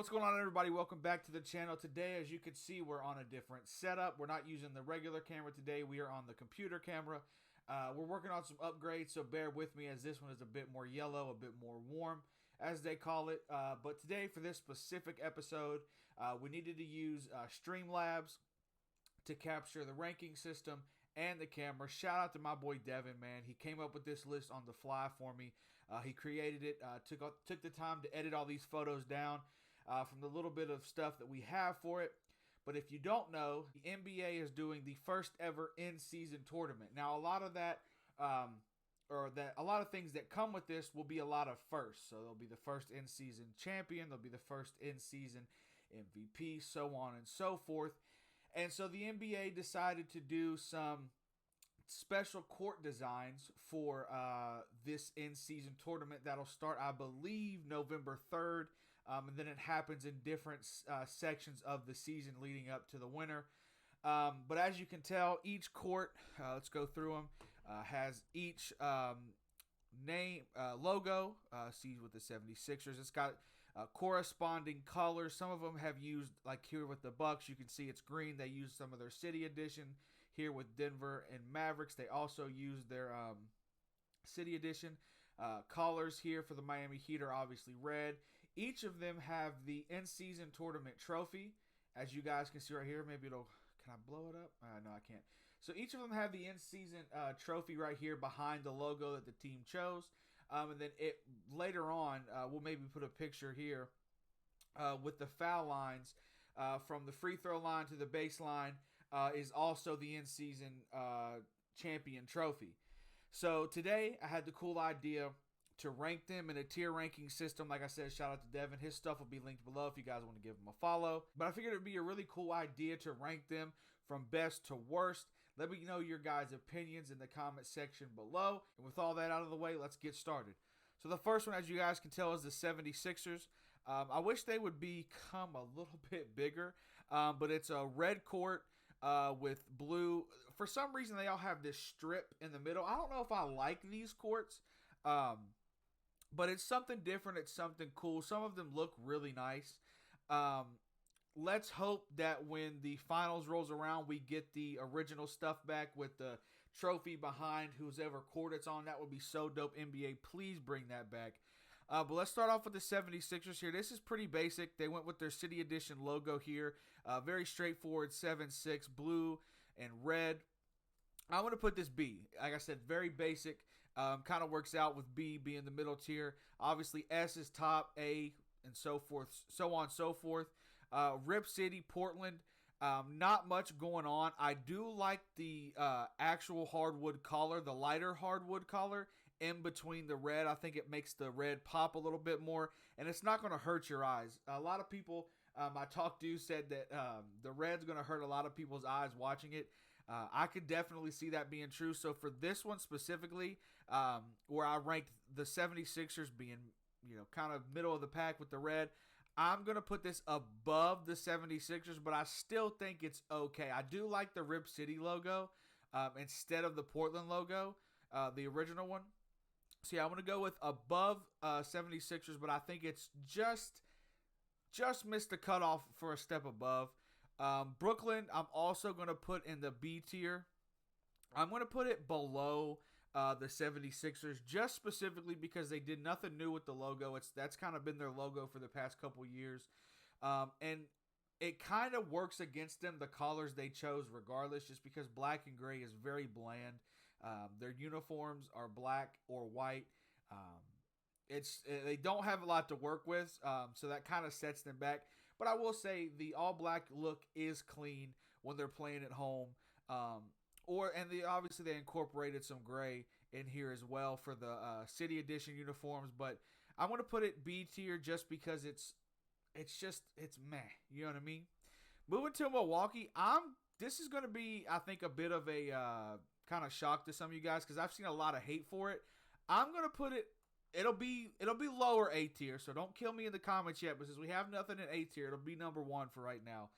What's going on, everybody? Welcome back to the channel. Today, as you can see, we're on a different setup. We're not using the regular camera today. We are on the computer camera. We're working on some upgrades, so bear with me as this one is a bit more yellow, a bit more warm, as they call it. But today, for this specific episode, we needed to use Streamlabs to capture the ranking system and the camera. Shout out to my boy Devin, man. He came up with this list on the fly for me. He created it, took the time to edit all these photos down from the little bit of stuff that we have for it. But if you don't know, the NBA is doing the first ever in-season tournament. Now, a lot of that, a lot of things that come with this will be a lot of firsts. So there'll be the first in-season champion, there'll be the first in-season MVP, so on and so forth. And so the NBA decided to do some special court designs for this in-season tournament that'll start, I believe, November 3rd. And then it happens in different sections of the season leading up to the winter. But as you can tell, each court, let's go through them, has each name logo. See with the 76ers, it's got corresponding colors. Some of them have used, like here with the Bucks, you can see it's green. They used some of their city edition. Here with Denver and Mavericks, they also used their city edition. Colors here for the Miami Heat are obviously red. Each of them have the in-season tournament trophy, as you guys can see right here. Maybe it'll, can I blow it up? No, I can't. So each of them have the in-season trophy right here behind the logo that the team chose. And then later on, we'll maybe put a picture here with the foul lines from the free throw line to the baseline is also the in-season champion trophy. So today I had the cool idea to rank them in a tier ranking system. Like I said, shout out to Devin. His stuff will be linked below if you guys want to give him a follow. But I figured it would be a really cool idea to rank them from best to worst. Let me know your guys' opinions in the comment section below. And with all that out of the way, let's get started. So the first one, as you guys can tell, is the 76ers. I wish they would become a little bit bigger, but it's a red court with blue. For some reason, they all have this strip in the middle. I don't know if I like these courts, but it's something different. It's something cool. Some of them look really nice. Let's hope that when the finals rolls around, we get the original stuff back with the trophy behind whoever court it's on. That would be so dope. NBA, please bring that back. But let's start off with the 76ers here. This is pretty basic. They went with their City Edition logo here. Very straightforward, 7-6, blue and red. I'm going to put this B. Like I said, very basic. Kind of works out with B being the middle tier. Obviously, S is top, A, and so forth, so on and so forth. Rip City, Portland. Not much going on. I do like the actual hardwood color, the lighter hardwood color in between the red. I think it makes the red pop a little bit more, and it's not going to hurt your eyes. A lot of people I talked to said that the red's going to hurt a lot of people's eyes watching it. I could definitely see that being true. So for this one specifically, where I ranked the 76ers being, kind of middle of the pack with the red, I'm going to put this above the 76ers, but I still think it's okay. I do like the Rip City logo instead of the Portland logo, the original one. So yeah, I'm going to go with above 76ers, but I think it's just missed the cutoff for a step above. Brooklyn, I'm also going to put in the B tier. I'm going to put it below the 76ers, just specifically because they did nothing new with the logo. That's kind of been their logo for the past couple years. And it kind of works against them, the colors they chose regardless, just because black and gray is very bland. Their uniforms are black or white. They don't have a lot to work with, so that kind of sets them back. But I will say the all-black look is clean when they're playing at home. Obviously they incorporated some gray in here as well for the City Edition uniforms. But I'm going to put it B tier just because it's meh. You know what I mean? Moving to Milwaukee, this is going to be, I think, a bit of a kind of shock to some of you guys because I've seen a lot of hate for it. I'm going to put it. It'll be lower A tier, so don't kill me in the comments yet. But since we have nothing in A tier, it'll be number 1 for right now.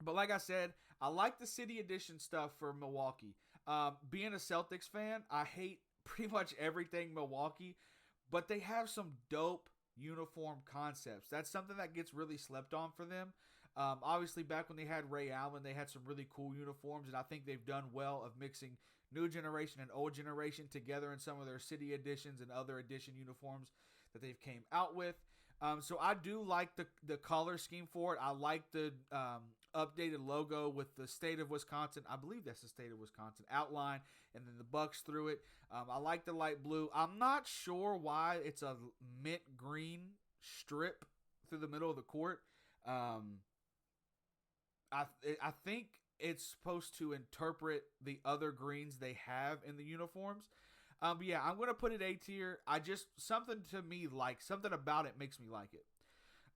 But like I said, I like the City Edition stuff for Milwaukee. Being a Celtics fan, I hate pretty much everything Milwaukee, but they have some dope uniform concepts. That's something that gets really slept on for them. Obviously, back when they had Ray Allen, they had some really cool uniforms, and I think they've done well of mixing new generation and old generation together in some of their city editions and other edition uniforms that they've came out with. So I do like the color scheme for it. I like the updated logo with the state of Wisconsin. I believe that's the state of Wisconsin outline, and then the Bucks through it. I like the light blue. I'm not sure why it's a mint green strip through the middle of the court. I think it's supposed to interpret the other greens they have in the uniforms. But yeah, I'm going to put it A tier. Something to me, like, something about it makes me like it.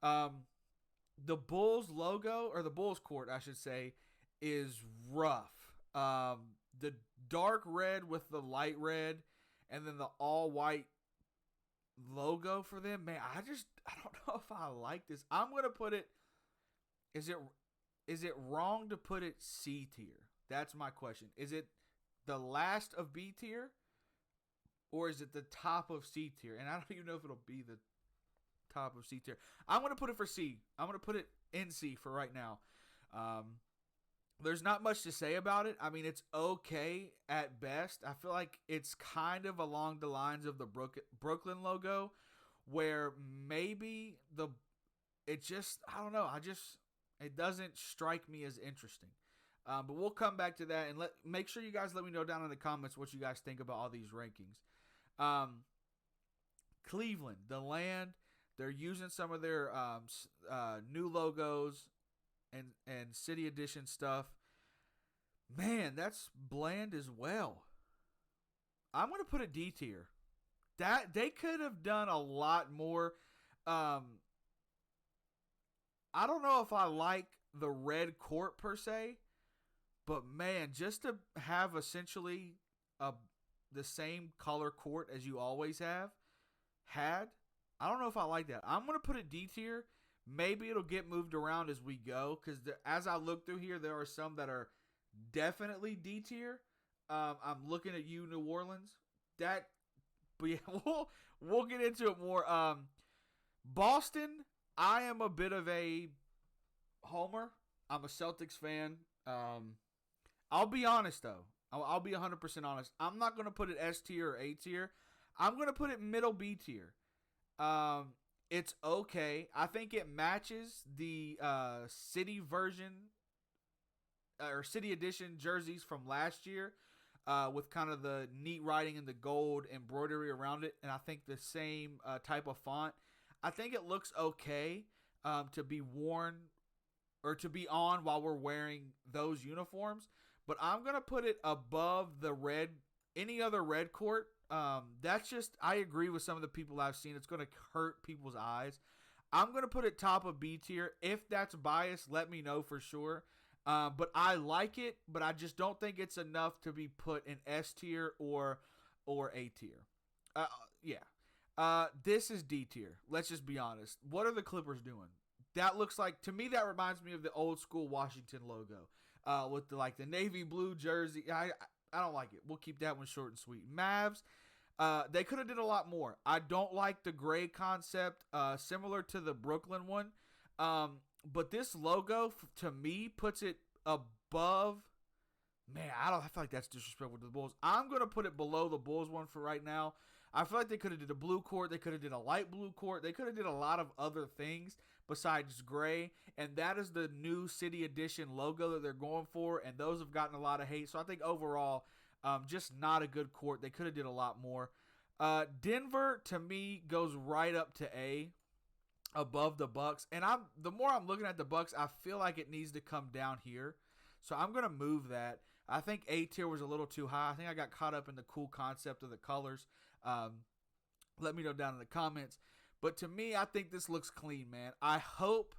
The Bulls logo, or the Bulls court, I should say, is rough. The dark red with the light red, and then the all white logo for them, man, I don't know if I like this. I'm going to put it, is it wrong to put it C tier? That's my question. Is it the last of B tier? Or is it the top of C tier? And I don't even know if it'll be the top of C tier. I'm going to put it for C. I'm going to put it in C for right now. There's not much to say about it. I mean, it's okay at best. I feel like it's kind of along the lines of the Brooklyn logo, where maybe it doesn't strike me as interesting. But we'll come back to that, and make sure you guys let me know down in the comments what you guys think about all these rankings. Cleveland, the land, they're using some of their new logos and city edition stuff. Man, that's bland as well. I'm going to put a D tier. That they could have done a lot more. I don't know if I like the red court per se, but man, just to have essentially the same color court as you always had, I don't know if I like that. I'm going to put it D tier. Maybe it'll get moved around as we go, because as I look through here, there are some that are definitely D tier. I'm looking at you, New Orleans. But yeah, we'll get into it more. Boston, I am a bit of a homer. I'm a Celtics fan. I'll be honest, though. I'll be 100% honest. I'm not going to put it S tier or A tier. I'm going to put it middle B tier. It's okay. I think it matches the city version or city edition jerseys from last year with kind of the neat writing and the gold embroidery around it. And I think the same type of font. I think it looks okay to be worn or to be on while we're wearing those uniforms. But I'm going to put it above any other red court. That's just, I agree with some of the people I've seen. It's going to hurt people's eyes. I'm going to put it top of B tier. If that's biased, let me know for sure. But I like it, but I just don't think it's enough to be put in S tier or A tier. This is D tier. Let's just be honest. What are the Clippers doing? That looks like, to me, that reminds me of the old school Washington logo. With the navy blue jersey. I don't like it. We'll keep that one short and sweet. Mavs, they could have did a lot more. I don't like the gray concept, similar to the Brooklyn one. But this logo, to me, puts it above. Man, I feel like that's disrespectful to the Bulls. I'm going to put it below the Bulls one for right now. I feel like they could have did a blue court. They could have did a light blue court. They could have did a lot of other things besides gray. And that is the new city edition logo that they're going for. And those have gotten a lot of hate. So I think overall, just not a good court. They could have did a lot more. Denver, to me, goes right up to A, above the Bucks. And the more I'm looking at the Bucks, I feel like it needs to come down here. So I'm going to move that. I think A tier was a little too high. I think I got caught up in the cool concept of the colors. Let me know down in the comments. But to me, I think this looks clean, man. I hope,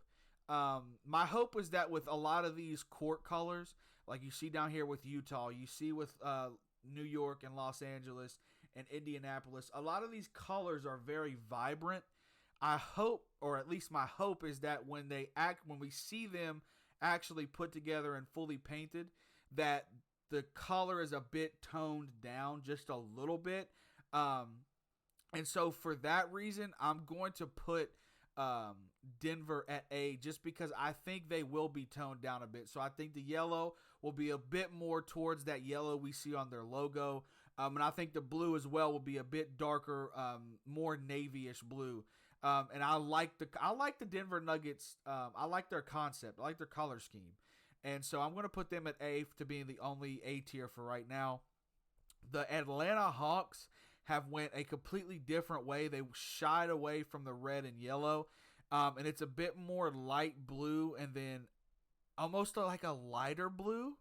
my hope is that with a lot of these court colors, like you see down here with Utah, you see with New York and Los Angeles and Indianapolis, a lot of these colors are very vibrant. I hope, or at least my hope, is that when we see them actually put together and fully painted, that the color is a bit toned down just a little bit. And so for that reason, I'm going to put um, Denver at A just because I think they will be toned down a bit. So I think the yellow will be a bit more towards that yellow we see on their logo. And I think the blue as well will be a bit darker, more navy-ish blue. And I like the Denver Nuggets. I like their concept. I like their color scheme. And so I'm going to put them at A to being the only A tier for right now. The Atlanta Hawks have went a completely different way. They shied away from the red and yellow, and it's a bit more light blue, and then almost like a lighter blue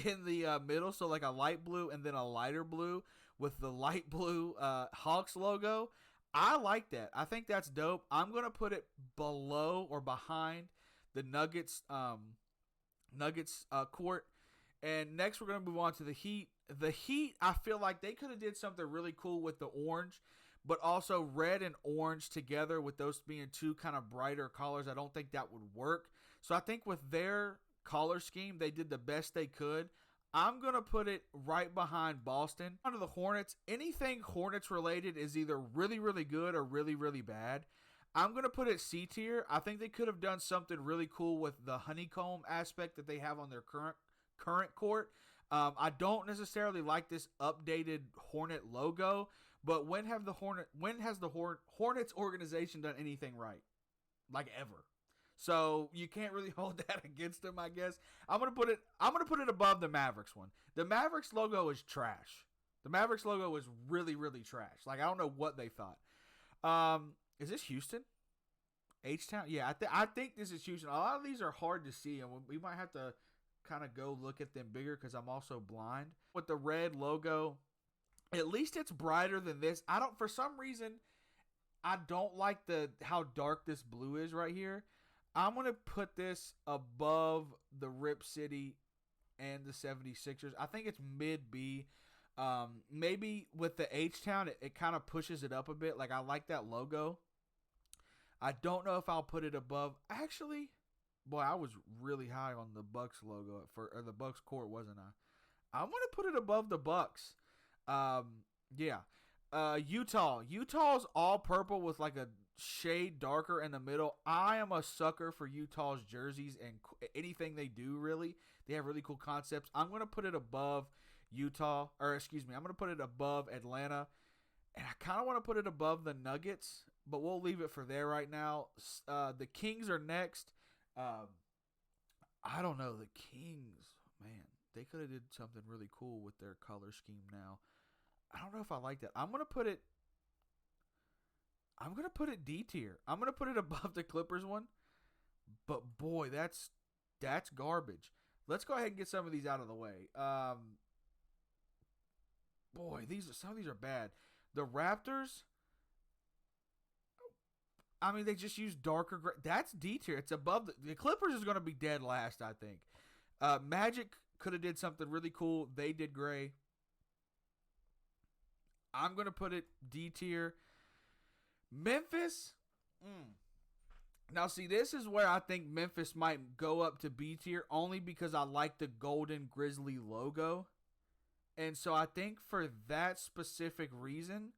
in the middle. So like a light blue and then a lighter blue with the light blue Hawks logo. I like that. I think that's dope. I'm gonna put it below or behind the Nuggets court. And next we're going to move on to the Heat. The Heat, I feel like they could have did something really cool with the orange, but also red and orange together with those being two kind of brighter colors. I don't think that would work. So I think with their color scheme, they did the best they could. I'm going to put it right behind Boston. Under the Hornets, anything Hornets related is either really, really good or really, really bad. I'm going to put it C tier. I think they could have done something really cool with the honeycomb aspect that they have on their current court. I don't necessarily like this updated Hornet logo, but when has the Hornets organization done anything right? Like ever. So you can't really hold that against them, I guess. I'm gonna put it above the Mavericks one. The Mavericks logo is trash. The Mavericks logo is really, really trash. Like I don't know what they thought. Is this Houston? H-Town? Yeah, I think this is Houston. A lot of these are hard to see, and we might have to kind of go look at them bigger because I'm also blind. With the red logo, at least it's brighter than this. For some reason, I don't like how dark this blue is right here. I'm going to put this above the Rip City and the 76ers. I think it's mid B. Maybe with the H-Town, it kind of pushes it up a bit. Like, I like that logo. I don't know if I'll put it above. Actually, boy, I was really high on the Bucks logo or the Bucks court, wasn't I? I'm gonna put it above the Bucks. Yeah. Utah's all purple with like a shade darker in the middle. I am a sucker for Utah's jerseys and anything they do. Really, they have really cool concepts. I'm gonna put it above Utah, or excuse me, I'm gonna put it above Atlanta, and I kind of want to put it above the Nuggets, but we'll leave it for there right now. The Kings are next. I don't know. The Kings, man, they could have did something really cool with their color scheme now. I don't know if I like that. I'm gonna put it D tier. I'm gonna put it above the Clippers one. But boy, that's garbage. Let's go ahead and get some of these out of the way. Boy, some of these are bad. The Raptors, I mean, they just use darker gray. That's D tier. It's above the Clippers is going to be dead last, I think. Magic could have did something really cool. They did gray. I'm going to put it D tier. Memphis. Now, see, this is where I think Memphis might go up to B tier only because I like the Golden Grizzly logo. And so I think for that specific reason,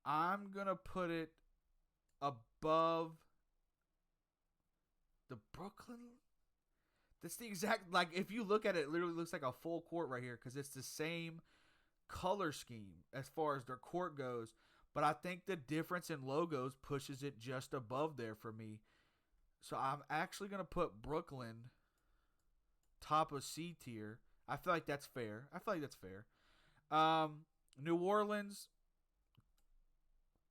I'm going to put it above the Brooklyn. That's the exact, like, if you look at it, it literally looks like a full court right here because it's the same color scheme as far as their court goes. But I think the difference in logos pushes it just above there for me. So I'm actually going to put Brooklyn top of C tier. I feel like that's fair. New Orleans,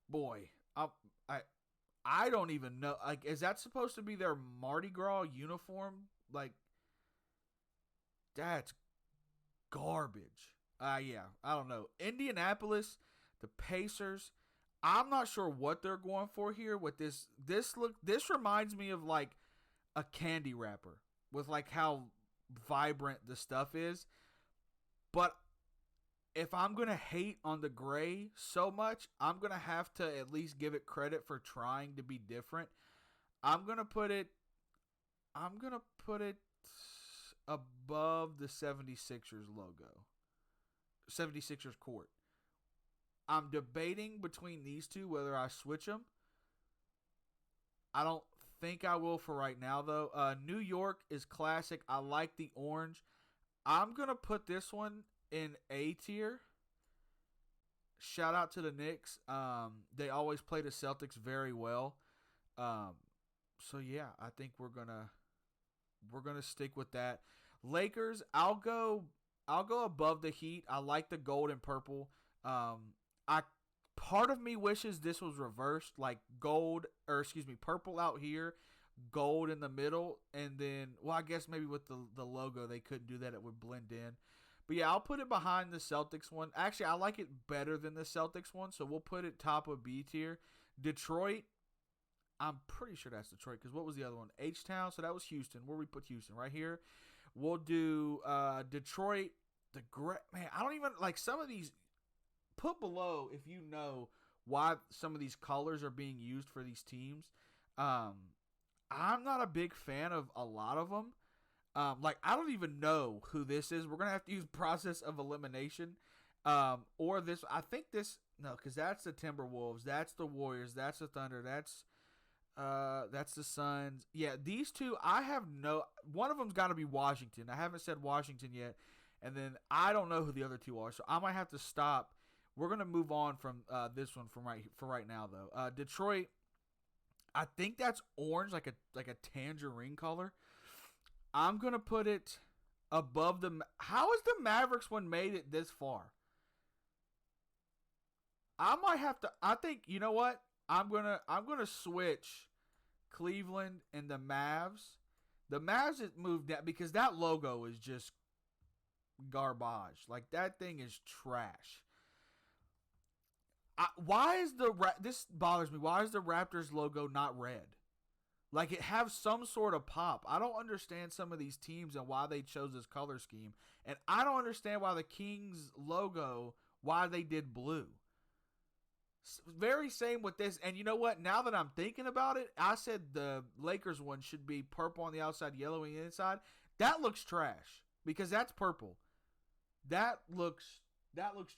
boy, I don't even know. Like, is that supposed to be their Mardi Gras uniform? Like, that's garbage. Yeah, I don't know. Indianapolis, the Pacers. I'm not sure what they're going for here with this. This reminds me of like a candy wrapper with like how vibrant the stuff is. But if I'm going to hate on the gray so much, I'm going to have to at least give it credit for trying to be different. I'm going to put it above the 76ers logo. 76ers court. I'm debating between these two whether I switch them. I don't think I will for right now, though. New York is classic. I like the orange. I'm going to put this one in A tier. Shout out to the Knicks. They always play the Celtics very well. So yeah, I think we're gonna stick with that. Lakers, I'll go above the Heat. I like the gold and purple. I part of me wishes this was reversed, like purple out here, gold in the middle, and then I guess maybe with the logo they couldn't do that; it would blend in. But yeah, I'll put it behind the Celtics one. Actually, I like it better than the Celtics one, so we'll put it top of B tier. Detroit, I'm pretty sure that's Detroit, because what was the other one? H-Town, so that was Houston. Where we put Houston? Right here. We'll do Detroit. Man, I don't even, like, some of these, put below if you know why some of these colors are being used for these teams. I'm not a big fan of a lot of them. Like, I don't even know who this is. We're going to have to use process of elimination. Or this, I think this, no, because that's the Timberwolves. That's the Warriors. That's the Thunder. That's the Suns. Yeah, these two, one of them's got to be Washington. I haven't said Washington yet. And then I don't know who the other two are. So I might have to stop. We're going to move on from this one for right now, though. Detroit, I think that's orange, like a tangerine color. I'm going to put it above how has the Mavericks one made it this far? I think, you know what? I'm going to switch Cleveland and the Mavs. The Mavs have moved that because that logo is just garbage. Like, that thing is trash. This bothers me. Why is the Raptors logo not red? Like, it has some sort of pop. I don't understand some of these teams and why they chose this color scheme. And I don't understand why the Kings logo, why they did blue. Very same with this. And you know what? Now that I'm thinking about it, I said the Lakers one should be purple on the outside, yellow on the inside. That looks trash because that's purple. That looks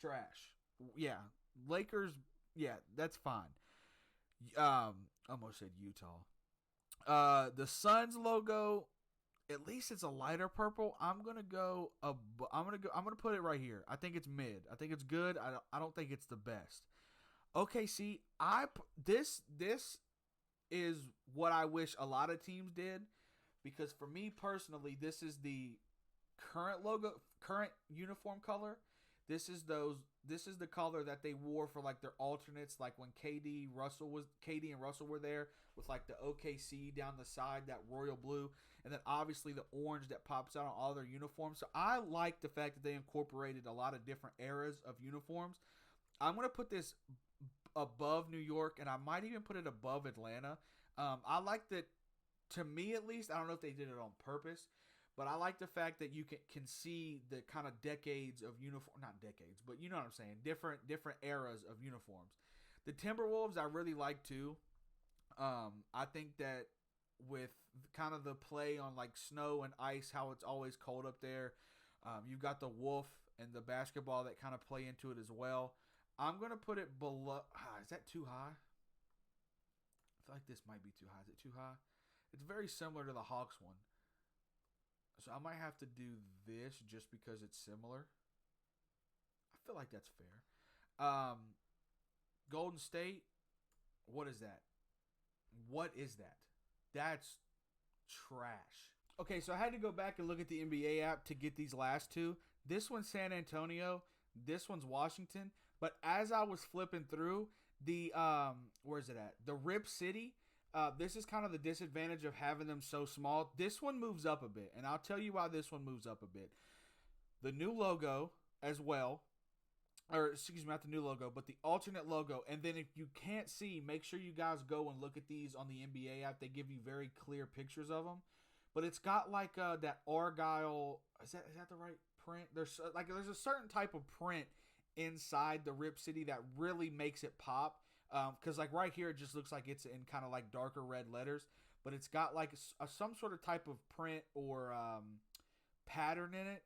trash. Yeah. Lakers, yeah, that's fine. Almost said Utah. The Suns logo, at least it's a lighter purple. I'm gonna put it right here. I think it's mid. I think it's good. I don't think it's the best. Okay, see, this is what I wish a lot of teams did, because for me personally, this is the current uniform color. This is the color that they wore for like their alternates, like when KD and Russell were there with like the OKC down the side, that royal blue, and then obviously the orange that pops out on all their uniforms. So I like the fact that they incorporated a lot of different eras of uniforms. I'm going to put this above New York, and I might even put it above Atlanta. I like that, to me at least. I don't know if they did it on purpose, but I like the fact that you can see the kind of decades of uniform, not decades, but you know what I'm saying, different eras of uniforms. The Timberwolves I really like too. I think that with kind of the play on like snow and ice, how it's always cold up there, you've got the wolf and the basketball that kind of play into it as well. I'm going to put it below. Is that too high? I feel like this might be too high. Is it too high? It's very similar to the Hawks one. So I might have to do this just because it's similar. I feel like that's fair. Golden State, what is that? What is that? That's trash. Okay, so I had to go back and look at the NBA app to get these last two. This one's San Antonio. This one's Washington. But as I was flipping through, the where's it at? The Rip City. This is kind of the disadvantage of having them so small. This one moves up a bit, and I'll tell you why this one moves up a bit. The new logo as well, or excuse me, not the new logo, but the alternate logo. And then if you can't see, make sure you guys go and look at these on the NBA app. They give you very clear pictures of them. But it's got like that Argyle. Is that the right print? There's a certain type of print inside the Rip City that really makes it pop. Because like right here, it just looks like it's in kind of like darker red letters, but it's got like some sort of type of print or pattern in it.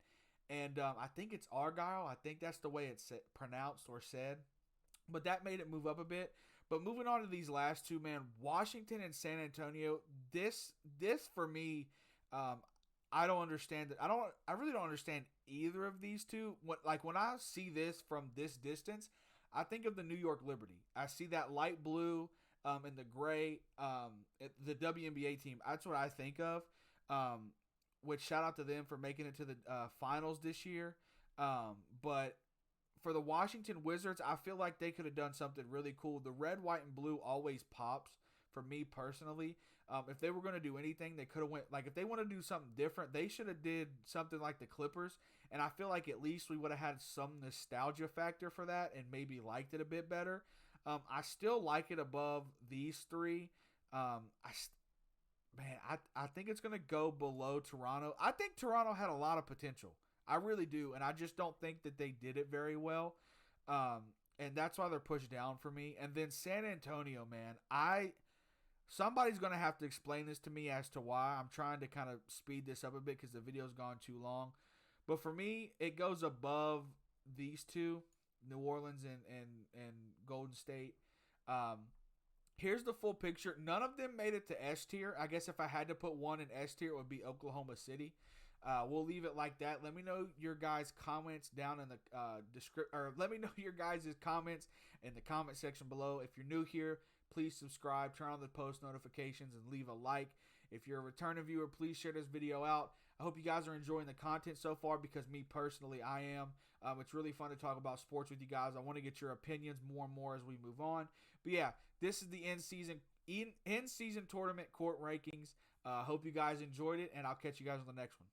And I think it's Argyle. I think that's the way it's pronounced or said. but that made it move up a bit. But moving on to these last two, man, Washington and San Antonio. This for me, um, I don't understand it. I really don't understand either of these two. When I see this from this distance, I think of the New York Liberty. I see that light blue, and the gray, the WNBA team. That's what I think of. Um, which shout out to them for making it to the finals this year. But for the Washington Wizards, I feel like they could have done something really cool. The red, white, and blue always pops for me personally. If they were going to do anything, they could have went like if they want to do something different, they should have did something like the Clippers. And I feel like at least we would have had some nostalgia factor for that and maybe liked it a bit better. I still like it above these three. I think it's going to go below Toronto. I think Toronto had a lot of potential. I really do, and I just don't think that they did it very well. And that's why they're pushed down for me. And then San Antonio, man, somebody's going to have to explain this to me as to why. I'm trying to kind of speed this up a bit because the video's gone too long. But for me, it goes above these two, New Orleans and Golden State. Here's the full picture. None of them made it to S tier. I guess if I had to put one in S tier, it would be Oklahoma City. We'll leave it like that. Let me know your guys' comments down in the description, or let me know your guys' comments in the comment section below. If you're new here, please subscribe, turn on the post notifications, and leave a like. If you're a returning viewer, please share this video out. I hope you guys are enjoying the content so far because me personally, I am. It's really fun to talk about sports with you guys. I want to get your opinions more and more as we move on. But yeah, this is the end season tournament court rankings. Hope you guys enjoyed it, and I'll catch you guys on the next one.